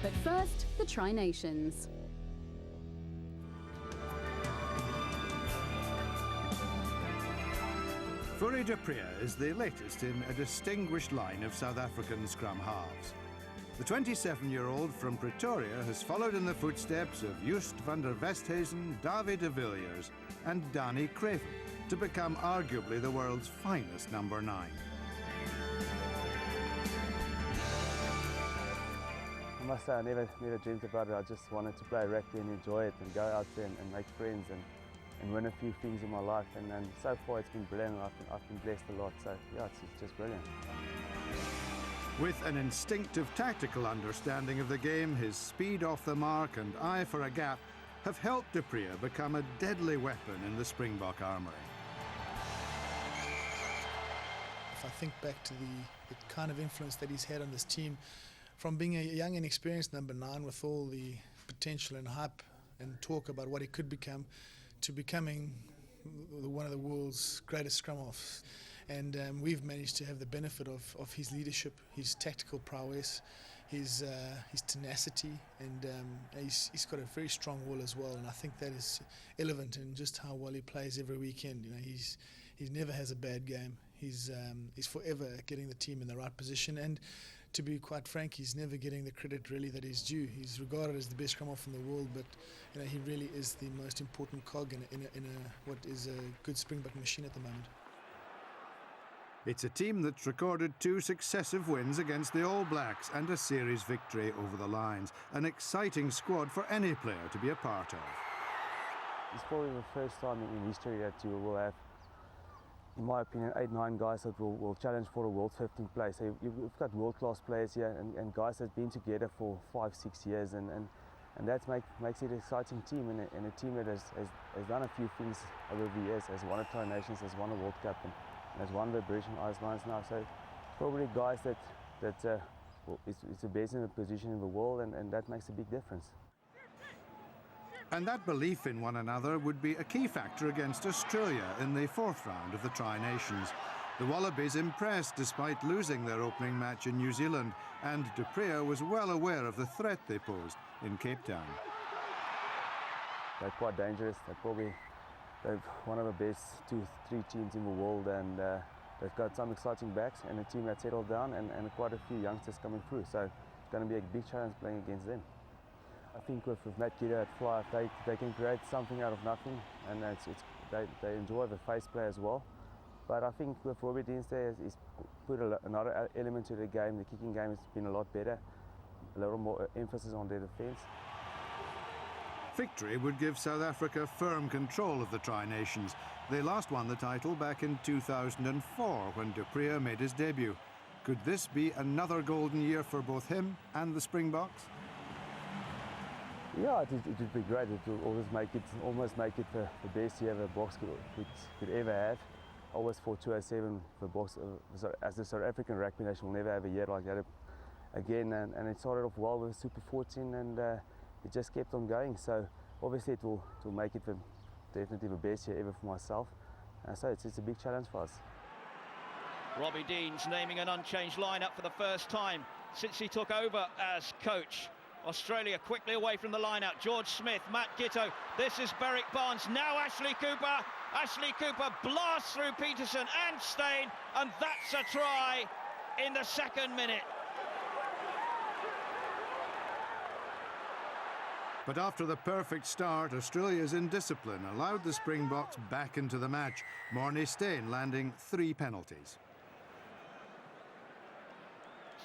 But first, the Tri-Nations. Fourie du Preez is the latest in a distinguished line of South African scrum halves. The 27-year-old from Pretoria has followed in the footsteps of Just van der Westhuizen, David de Villiers and Dani Craven to become arguably the world's finest number 9. I must say I never dreamed about it. I just wanted to play rugby and enjoy it and go out there and make friends and win a few things in my life. And so far it's been brilliant. I've been blessed a lot. So yeah, it's just brilliant. With an instinctive tactical understanding of the game, his speed off the mark and eye for a gap have helped du Preez become a deadly weapon in the Springbok armoury. If I think back to the kind of influence that he's had on this team, from being a young and experienced number 9 with all the potential and hype and talk about what he could become, to becoming one of the world's greatest scrum-halves. And we've managed to have the benefit of his leadership, his tactical prowess, his tenacity, and he's got a very strong will as well. And I think that is relevant in just how well he plays every weekend. You know, he never has a bad game. He's forever getting the team in the right position, and to be quite frank, he's never getting the credit really that is due. He's regarded as the best scrum-half in the world, but you know, he really is the most important cog in what is a good Springbok machine at the moment. It's a team that's recorded 2 successive wins against the All Blacks and a series victory over the Lions. An exciting squad for any player to be a part of. It's probably the first time in history that you will have, in my opinion, 8-9 guys that will challenge for a world 15th place. So you've got world-class players here and guys that have been together for 5-6 years, and that makes it an exciting team, and a team that has done a few things over the years, has won a Tri-Nations, has won a World Cup, and has won the British and Irish Lions now. So probably guys that is the best in the position in the world, and that makes a big difference. And that belief in one another would be a key factor against Australia in the 4th round of the Tri-Nations. The Wallabies impressed despite losing their opening match in New Zealand, and du Preez was well aware of the threat they posed in Cape Town. They're quite dangerous. They're one of the best 2-3 teams in the world, and they've got some exciting backs and a team that's settled down and quite a few youngsters coming through. So it's going to be a big challenge playing against them. I think with Matt Gidder at fly, they can create something out of nothing, and they enjoy the face play as well. But I think with Robbie Deansday, he's put another element to the game. The kicking game has been a lot better, a little more emphasis on their defence. Victory would give South Africa firm control of the Tri-Nations. They last won the title back in 2004 when du Preez made his debut. Could this be another golden year for both him and the Springboks? Yeah, it would be great. It will almost make it the best year the Boks could ever have. I always thought 2007 the Boks, as the South African rugby nation, will never have a year like that again. And it started off well with Super 14, and it just kept on going. So obviously it will make it definitely the best year ever for myself. So it's a big challenge for us. Robbie Deans naming an unchanged lineup for the first time since he took over as coach. Australia quickly away from the line-out. George Smith, Matt Giteau. This is Berwick Barnes. Now Ashley Cooper. Ashley Cooper blasts through Peterson and Steyn, and that's a try in the 2nd minute. But after the perfect start, Australia's indiscipline allowed the Springboks back into the match. Morné Steyn landing 3 penalties.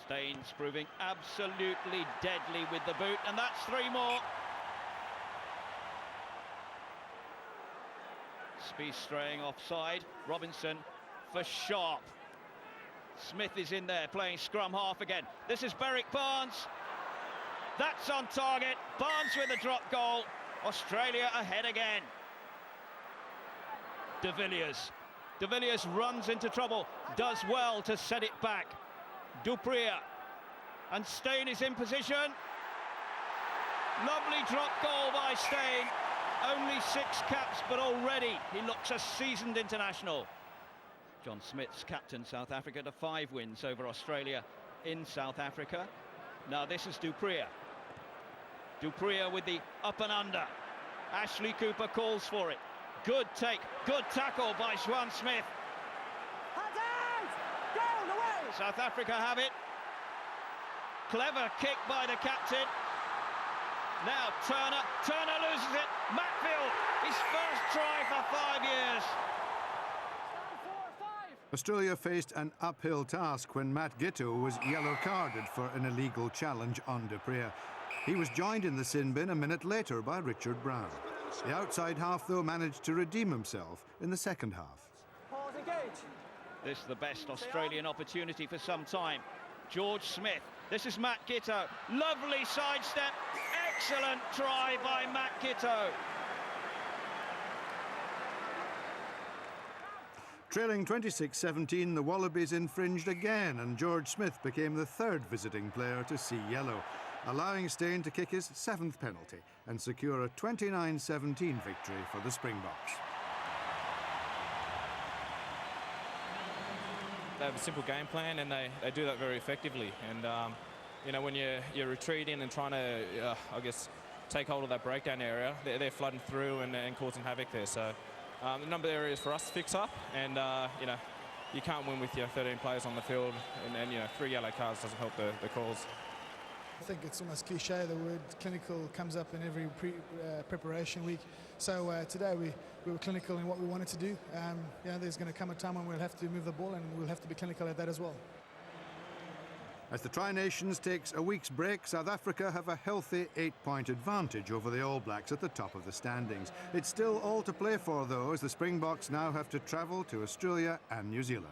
Steyn's proving absolutely deadly with the boot, and that's 3 more. Spieth straying offside. Robinson for Sharp. Smith is in there playing scrum half again. This is Berwick Barnes. That's on target. Barnes with a drop goal. Australia ahead again. De Villiers. De Villiers runs into trouble, does well to set it back. Du Preez, and Steyn is in position. Lovely drop goal by Steyn. Only 6 caps, but already he looks a seasoned international. John Smith's captained South Africa to 5 wins over Australia in South Africa. Now this is du Preez. Du Preez with the up and under. Ashley Cooper calls for it. Good take, good tackle by Juan Smith. South Africa have it. Clever kick by the captain. Now Turner loses it. Matfield, his first try for 5 years. Australia faced an uphill task when Matt Giteau was yellow carded for an illegal challenge on Du Preez. He was joined in the sin bin a minute later by Richard Brown. The outside half, though, managed to redeem himself in the second half. This is the best Australian opportunity for some time. George Smith. This is Matt Giteau. Lovely sidestep. Excellent try by Matt Giteau. Trailing 26-17, the Wallabies infringed again, and George Smith became the third visiting player to see yellow, allowing Steyn to kick his 7th penalty and secure a 29-17 victory for the Springboks. They have a simple game plan, and they do that very effectively. And you know, when you're retreating and trying to, I guess, take hold of that breakdown area, they're flooding through and causing havoc there. So a number of areas for us to fix up, and you know, you can't win with your 13 players on the field, and you know, 3 yellow cards doesn't help the cause. I think it's almost cliche, the word clinical comes up in every preparation week. So today we were clinical in what we wanted to do. You know, there's going to come a time when we'll have to move the ball, and we'll have to be clinical at that as well. As the Tri-Nations takes a week's break, South Africa have a healthy 8-point advantage over the All Blacks at the top of the standings. It's still all to play for, though, as the Springboks now have to travel to Australia and New Zealand.